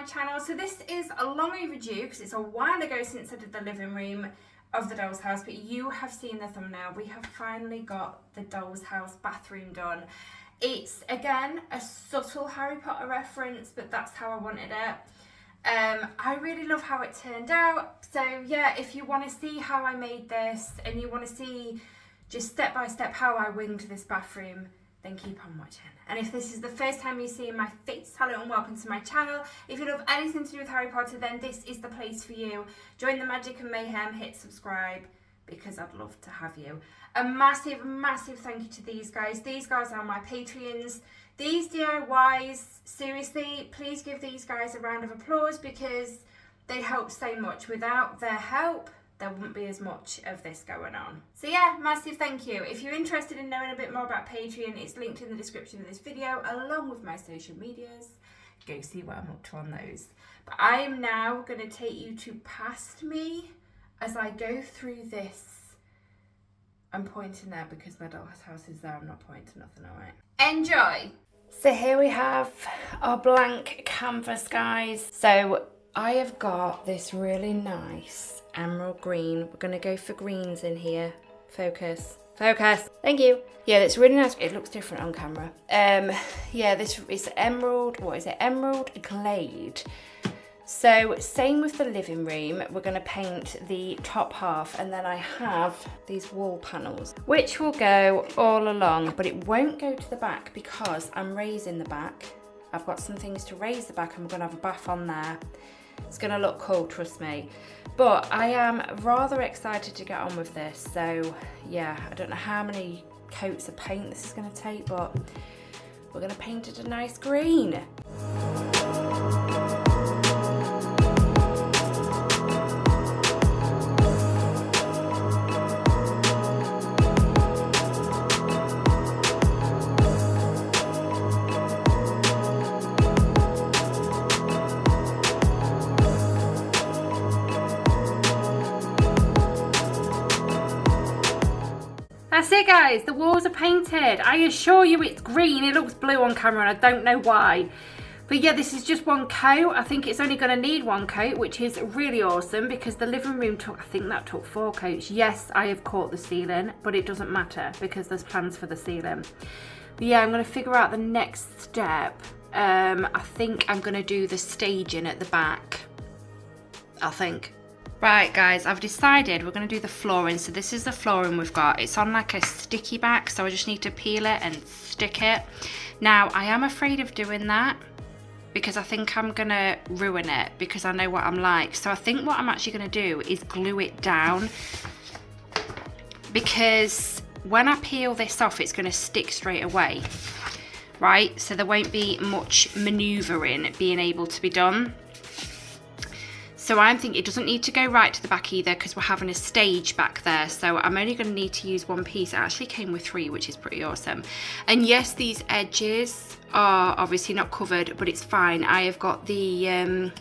channel. So this is a long overdue because it's a while ago since I did the living room of the doll's house, but you have seen the thumbnail. We have finally got the doll's house bathroom done. It's again a subtle Harry Potter reference, but that's how I wanted it. I really love how it turned out. So yeah, if you want to see how I made this and you want to see just step by step how I winged this bathroom, then keep on watching. And if this is the first time you're seeing my face, hello and welcome to my channel. If you love anything to do with Harry Potter, then this is the place for you. Join the magic and mayhem, hit subscribe, because I'd love to have you. A massive, massive thank you to these guys. These guys are my Patreons. These DIYs, seriously, please give these guys a round of applause because they help so much. Without their help, there wouldn't be as much of this going on. So yeah, massive thank you. If you're interested in knowing a bit more about Patreon, it's linked in the description of this video, along with my social medias. Go see what I'm up to on those. But I am now going to take you to past me as I go through this. I'm pointing there because my doll's house is there. I'm not pointing to nothing, alright? Enjoy! So here we have our blank canvas, guys. So I have got this really nice emerald green. We're going to go for greens in here. Focus. Focus. Thank you. Yeah, that's really nice. It looks different on camera. Yeah, this is emerald. What is it? Emerald glade. So same with the living room. We're going to paint the top half, and then I have these wall panels, which will go all along, but it won't go to the back because I'm raising the back. I've got some things to raise the back, and we're going to have a bath on there. It's going to look cool, trust me. But I am rather excited to get on with this. So yeah, I don't know how many coats of paint this is going to take, but we're going to paint it a nice green. That's it, guys, the walls are painted. I assure you it's green. It looks blue on camera and I don't know why. But yeah, this is just one coat. I think it's only going to need one coat, which is really awesome because the living room took, I think that took 4 coats. Yes, I have caught the ceiling, but it doesn't matter because there's plans for the ceiling. But yeah, I'm going to figure out the next step. I think I'm going to do the staging at the back. I think. Right guys, I've decided we're going to do the flooring. So this is the flooring we've got. It's on like a sticky back, so I just need to peel it and stick it. Now I am afraid of doing that because I think I'm going to ruin it because I know what I'm like. So I think what I'm actually going to do is glue it down, because when I peel this off it's going to stick straight away, right? So there won't be much manoeuvring being able to be done. So I'm thinking it doesn't need to go right to the back either because we're having a stage back there. So I'm only going to need to use one piece. It actually came with 3, which is pretty awesome. And yes, these edges are obviously not covered, but it's fine. I have got the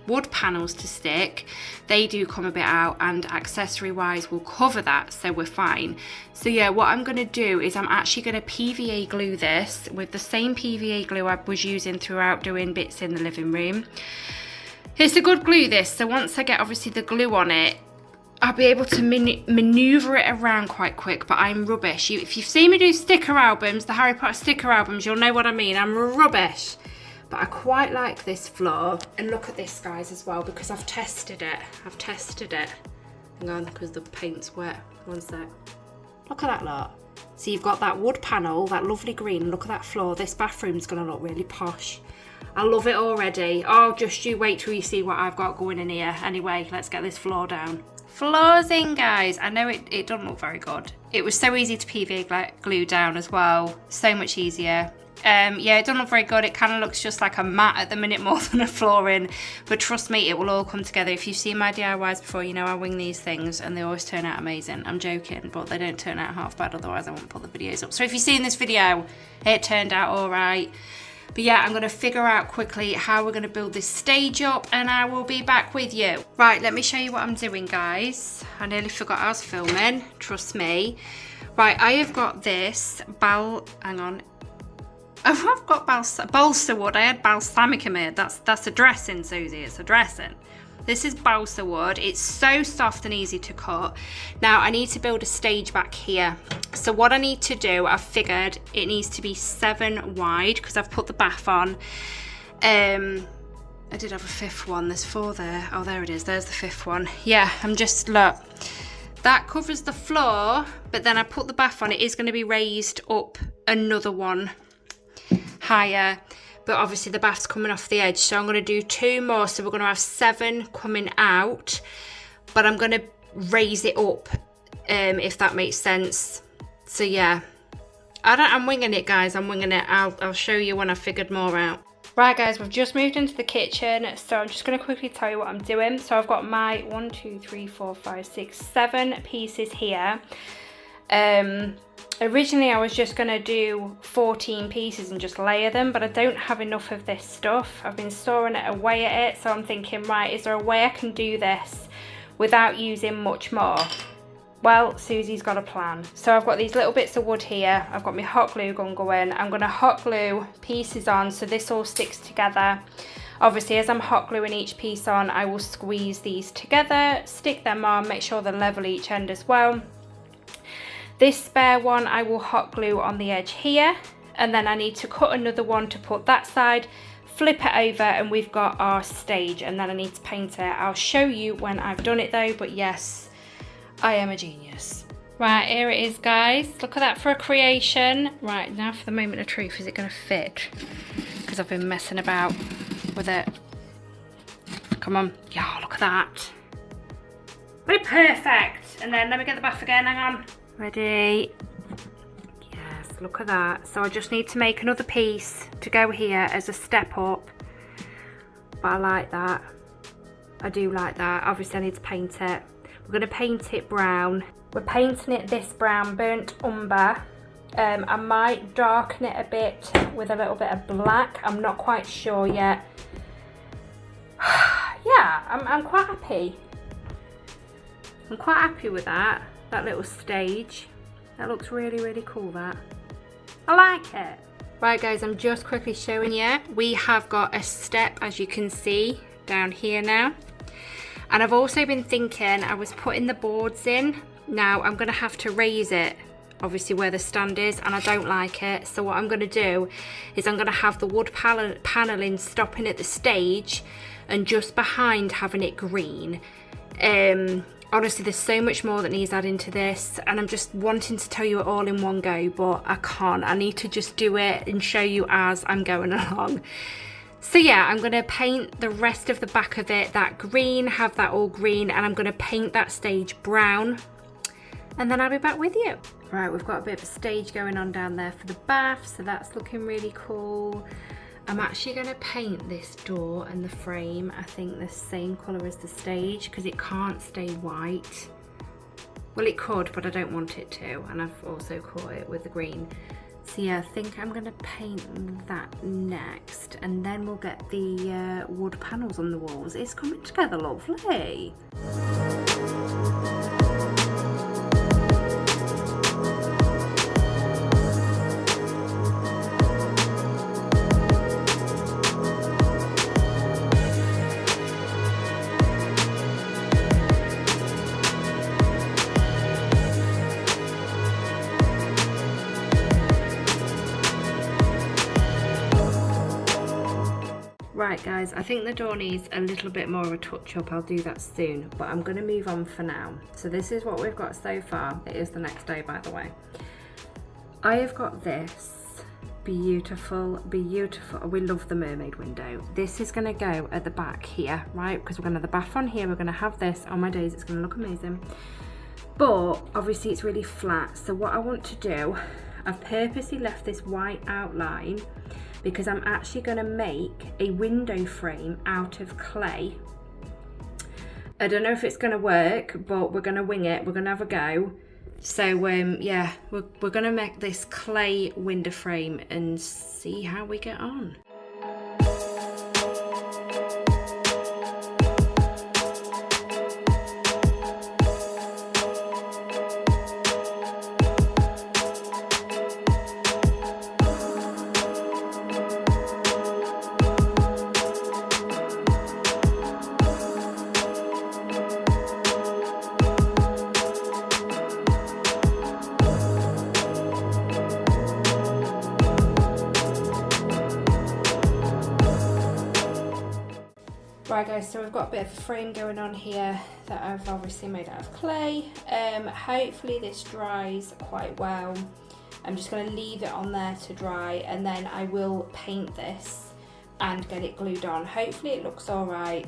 wood panels to stick. They do come a bit out, and accessory wise we'll cover that, so we're fine. So yeah, what I'm going to do is I'm actually going to PVA glue this with the same PVA glue I was using throughout doing bits in the living room. It's a good glue, this, so once I get obviously the glue on it, I'll be able to manoeuvre it around quite quick, but I'm rubbish. If you've seen me do sticker albums, the Harry Potter sticker albums, you'll know what I mean. I'm rubbish. But I quite like this floor. And look at this, guys, as well, because I've tested it. Hang on, because the paint's wet. One sec. Look at that lot. So you've got that wood panel, that lovely green. Look at that floor. This bathroom's going to look really posh. I love it already. Oh, just you wait till you see what I've got going in here. Anyway, let's get this floor down. Floor's in, guys. I know it doesn't look very good. It was so easy to PVA glue down as well. So much easier. Yeah, it doesn't look very good. It kind of looks just like a mat at the minute more than a flooring. But trust me, it will all come together. If you've seen my DIYs before, you know I wing these things and they always turn out amazing. I'm joking, but they don't turn out half bad, otherwise I won't put the videos up. So if you've seen this video, it turned out all right. But yeah, I'm going to figure out quickly how we're going to build this stage up and I will be back with you. Right, let me show you what I'm doing, guys. I nearly forgot I was filming, trust me. Right, I have got this hang on. Oh, I've got balsa wood. I had balsamic made. That's a dressing, Susie. It's a dressing. This is balsa wood. It's so soft and easy to cut. Now I need to build a stage back here. So what I need to do, I've figured it needs to be 7 wide because I've put the bath on. I did have a 5th one. There's 4 there. Oh, there it is. There's the 5th one. Yeah, I'm just, look. That covers the floor, but then I put the bath on. It is going to be raised up another one higher, but obviously the bath's coming off the edge, so I'm going to do 2 more, so we're going to have 7 coming out, but I'm going to raise it up, if that makes sense. So yeah, I'm winging it, guys. I'm winging it. I'll show you when I've figured more out. Right, guys, we've just moved into the kitchen, so I'm just going to quickly tell you what I'm doing. So I've got my 1, 2, 3, 4, 5, 6, 7 pieces here. Originally I was just going to do 14 pieces and just layer them, but I don't have enough of this stuff. I've been storing it away at it, so I'm thinking, right, is there a way I can do this without using much more? Well, Susie's got a plan. So I've got these little bits of wood here. I've got my hot glue gun going. I'm going to hot glue pieces on so this all sticks together. Obviously, as I'm hot gluing each piece on, I will squeeze these together, stick them on, make sure they're level each end as well. This spare one I will hot glue on the edge here, and then I need to cut another one to put that side, flip it over, and we've got our stage, and then I need to paint it. I'll show you when I've done it though, but yes, I am a genius. Right, here it is, guys. Look at that for a creation. Right, now for the moment of truth. Is it going to fit? Because I've been messing about with it. Come on. Yeah, look at that. Very perfect. And then let me get the bath again. Hang on. Ready? Yes, look at that. So I just need to make another piece to go here as a step up. But I like that. I do like that. Obviously I need to paint it. We're going to paint it brown. We're painting it this brown, burnt umber. I might darken it a bit with a little bit of black. I'm not quite sure yet. Yeah, I'm quite happy. I'm quite happy with that little stage. That looks really, really cool, that. I like it. Right, guys, I'm just quickly showing you. We have got a step, as you can see, down here now. And I've also been thinking, I was putting the boards in. Now I'm gonna have to raise it, obviously where the stand is, and I don't like it. So what I'm gonna do is I'm gonna have the wood paneling stopping at the stage and just behind having it green. Honestly, there's so much more that needs adding to this, and I'm just wanting to tell you it all in one go, but I can't. I need to just do it and show you as I'm going along. So yeah, I'm going to paint the rest of the back of it that green, have that all green, and I'm going to paint that stage brown, and then I'll be back with you. Right, we've got a bit of a stage going on down there for the bath, so that's looking really cool. I'm actually going to paint this door and the frame, I think the same colour as the stage, because it can't stay white. Well, it could, but I don't want it to, and I've also caught it with the green. So yeah, I think I'm going to paint that next, and then we'll get the wood panels on the walls. It's coming together lovely. Right guys, I think the door needs a little bit more of a touch up. I'll do that soon, but I'm going to move on for now. So this is what we've got so far. It is the next day, by the way. I have got this beautiful, beautiful, we love the mermaid window. This is going to go at the back here, right? Because we're going to have the bath on here. We're going to have this on my days. It's going to look amazing. But obviously it's really flat. So what I want to do, I've purposely left this white outline because I'm actually going to make a window frame out of clay. I don't know if it's going to work, but we're going to wing it. We're going to have a go. So yeah, we're going to make this clay window frame and see how we get on. Right guys, so we've got a bit of a frame going on here that I've obviously made out of clay. Hopefully this dries quite well. I'm just going to leave it on there to dry, and then I will paint this and get it glued on. Hopefully it looks alright.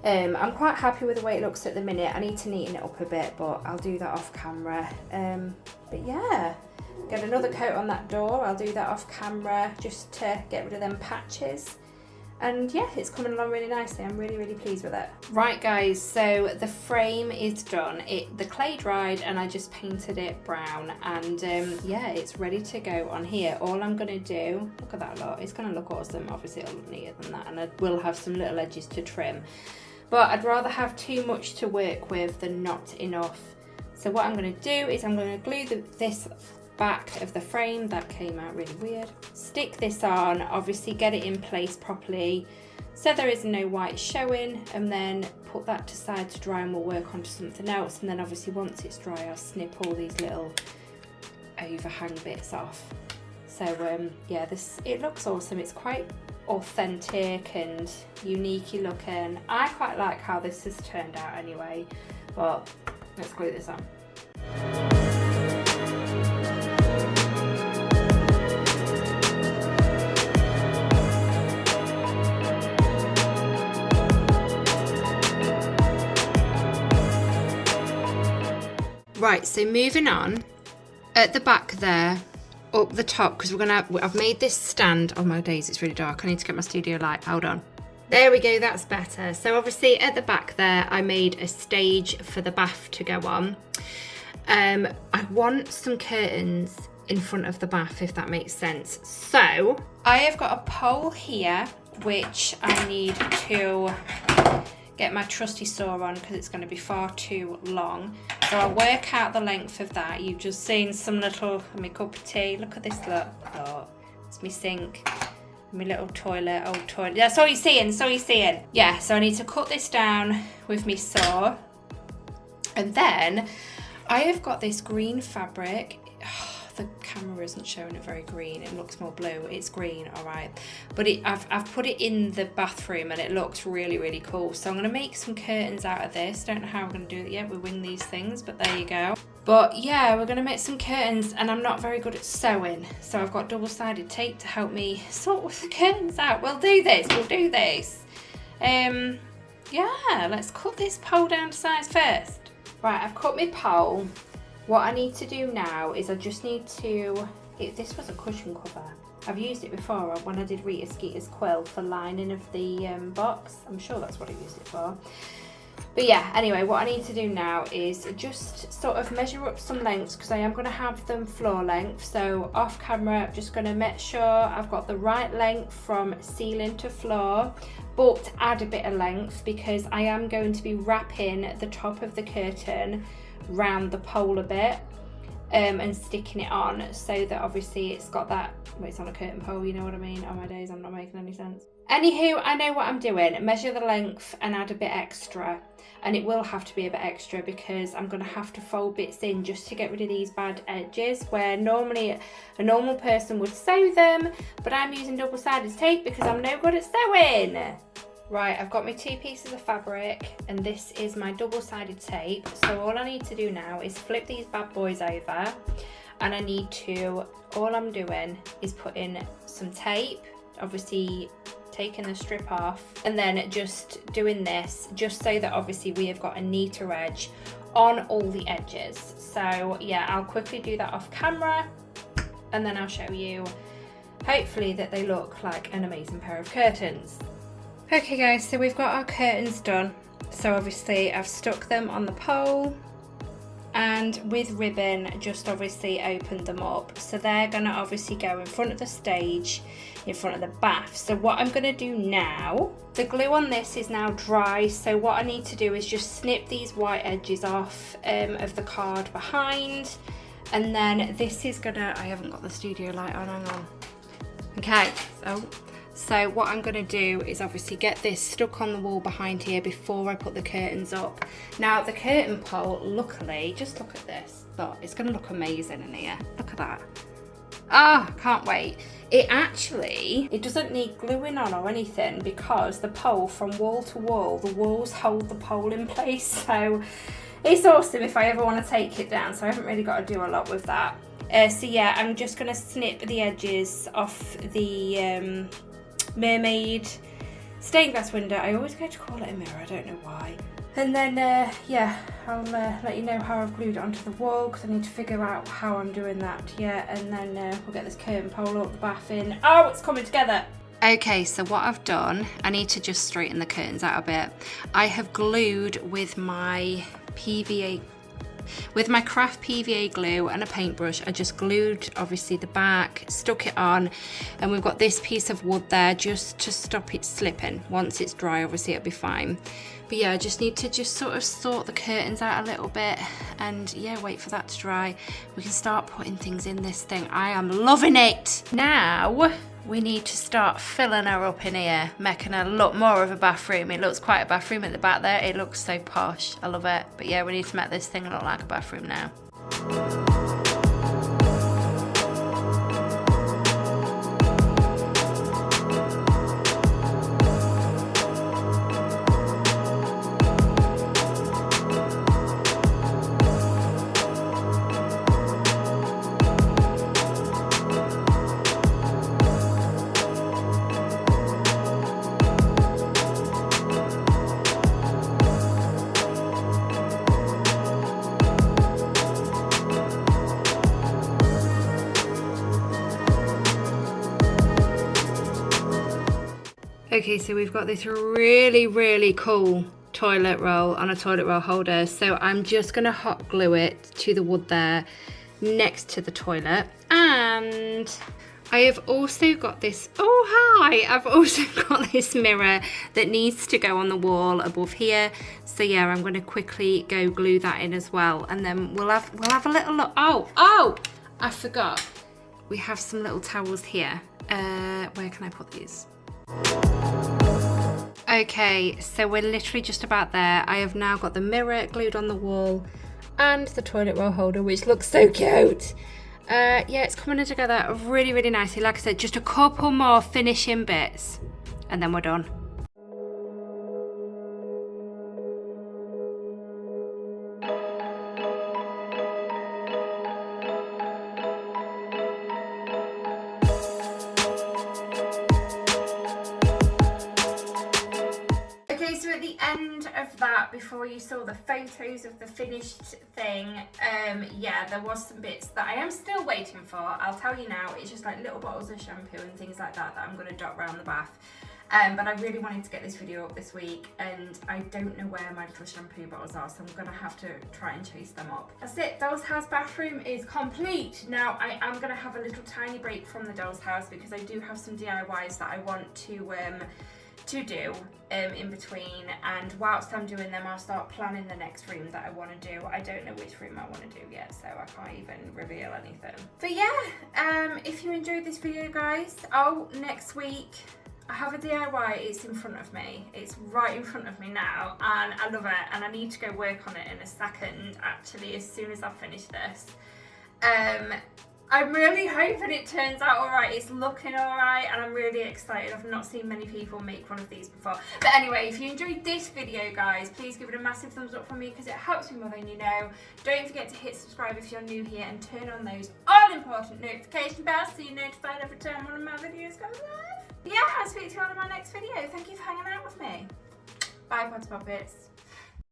I'm quite happy with the way it looks at the minute. I need to neaten it up a bit, but I'll do that off camera. But yeah, get another coat on that door. I'll do that off camera just to get rid of them patches. And yeah, it's coming along really nicely. I'm really, really pleased with it. Right guys, so the frame is done. The clay dried and I just painted it brown, and yeah, it's ready to go on here. All I'm gonna do, look at that lot, it's gonna look awesome. Obviously it'll look neater than that, and I will have some little edges to trim. But I'd rather have too much to work with than not enough. So what I'm gonna do is I'm gonna glue this back of the frame. That came out really weird. Stick this on, obviously get it in place properly so there is no white showing, and then put that to side to dry, and we'll work onto something else. And then obviously once it's dry, I'll snip all these little overhang bits off. So yeah, it looks awesome. It's quite authentic and unique looking. I quite like how this has turned out anyway, but let's glue this on. Right, so moving on, at the back there, up the top, because I've made this stand. Oh my days, it's really dark. I need to get my studio light. Hold on. There we go, that's better. So obviously at the back there, I made a stage for the bath to go on. I want some curtains in front of the bath, if that makes sense. So I have got a pole here, which I need to get my trusty saw on because it's going to be far too long. So I'll work out the length of that. You've just seen some little, my cup of tea. Look at this, look. Oh, it's my sink, my little toilet, old toilet. That's all you're seeing, that's all you're seeing. Yeah, so I need to cut this down with my saw. And then I have got this green fabric. The camera isn't showing it very green, it looks more blue. It's green, all right, but I've put it in the bathroom and it looks really, really cool. So I'm going to make some curtains out of this. Don't know how we're going to do it yet, we wing these things, but there you go. But yeah, we're going to make some curtains, and I'm not very good at sewing, so I've got double-sided tape to help me sort the curtains out. We'll do this. Yeah, let's cut this pole down to size first. Right, I've cut my pole. What I need to do now is I just need to, this was a cushion cover. I've used it before when I did Rita Skeeter's quilt for lining of the box. I'm sure that's what I used it for. But yeah, anyway, what I need to do now is just sort of measure up some lengths, because I am going to have them floor length. So off camera, I'm just going to make sure I've got the right length from ceiling to floor, but add a bit of length because I am going to be wrapping the top of the curtain round the pole a bit and sticking it on, so that obviously it's got that, well, it's on a curtain pole, you know what I mean. Oh my days, I'm not making any sense. Anywho, I know what I'm doing. Measure the length and add a bit extra, and it will have to be a bit extra because I'm going to have to fold bits in just to get rid of these bad edges, where normally a normal person would sew them, but I'm using double-sided tape because I'm no good at sewing. Right, I've got my 2 pieces of fabric, and this is my double-sided tape. So all I need to do now is flip these bad boys over, and I need to, all I'm doing is put in some tape, obviously taking the strip off, and then just doing this just so that obviously we have got a neater edge on all the edges. So yeah, I'll quickly do that off camera, and then I'll show you hopefully that they look like an amazing pair of curtains. Okay guys, so we've got our curtains done. So obviously I've stuck them on the pole, and with ribbon just obviously opened them up. So they're gonna obviously go in front of the stage, in front of the bath. So what I'm gonna do now, the glue on this is now dry. So what I need to do is just snip these white edges off of the card behind. And then this is gonna, I haven't got the studio light on, hang on. Okay, so what I'm going to do is obviously get this stuck on the wall behind here before I put the curtains up. Now the curtain pole, luckily, just look at this. Look, it's going to look amazing in here. Look at that. Ah, can't wait. it doesn't need gluing on or anything, because the pole from wall to wall, the walls hold the pole in place, so it's awesome if I ever want to take it down, so I haven't really got to do a lot with that. So yeah, I'm just going to snip the edges off the mermaid stained glass window. I always go to call it a mirror, I don't know why. And then yeah, I'll let you know how I've glued it onto the wall, because I need to figure out how I'm doing that yet. And then we'll get this curtain pole up the bath in. Oh, it's coming together. Okay, so what I've done, I need to just straighten the curtains out a bit. I have glued with my craft PVA glue and a paintbrush. I just glued obviously the back, stuck it on, and we've got this piece of wood there just to stop it slipping. Once it's dry, obviously it'll be fine. But yeah, I just need to just sort of sort the curtains out a little bit, and yeah, wait for that to dry. We can start putting things in this thing. I am loving it. Now we need to start filling her up in here, making her look more of a bathroom. It looks quite a bathroom at the back there. It looks so posh. I love it. But yeah, we need to make this thing look like a bathroom now. Okay, so we've got this really cool toilet roll on a toilet roll holder. So I'm just gonna hot glue it to the wood there next to the toilet. And I have also got this, oh hi, I've also got this mirror that needs to go on the wall above here. So yeah, I'm gonna quickly go glue that in as well. And then we'll have a little look. Oh, I forgot. We have some little towels here. Where can I put these? Okay, so we're literally just about there. I have now got the mirror glued on the wall and the toilet roll holder, which looks so cute. Yeah, it's coming together really nicely. Like I said, just a couple more finishing bits and then we're done. Of that, before you saw the photos of the finished thing, yeah, there was some bits that I am still waiting for. I'll tell you now, it's just like little bottles of shampoo and things like that I'm going to dot around the bath. But I really wanted to get this video up this week, and I don't know where my little shampoo bottles are, so I'm going to have to try and chase them up. That's it, Doll's House bathroom is complete. Now I am going to have a little tiny break from the Doll's House, because I do have some DIYs that I want to do in between, and whilst I'm doing them I'll start planning the next room that I want to do. I don't know which room I want to do yet, so I can't even reveal anything. But yeah, if you enjoyed this video guys, next week I have a DIY. It's in front of me, it's right in front of me now, and I love it, and I need to go work on it in a second, actually, as soon as I finish this. I'm really hoping it turns out alright. It's looking alright, and I'm really excited. I've not seen many people make one of these before. But anyway, if you enjoyed this video guys, please give it a massive thumbs up for me, because it helps me more than you know. Don't forget to hit subscribe if you're new here, and turn on those all important notification bells so you're notified every time one of my videos goes live. Yeah, I'll speak to you all in my next video. Thank you for hanging out with me. Bye, Poppets.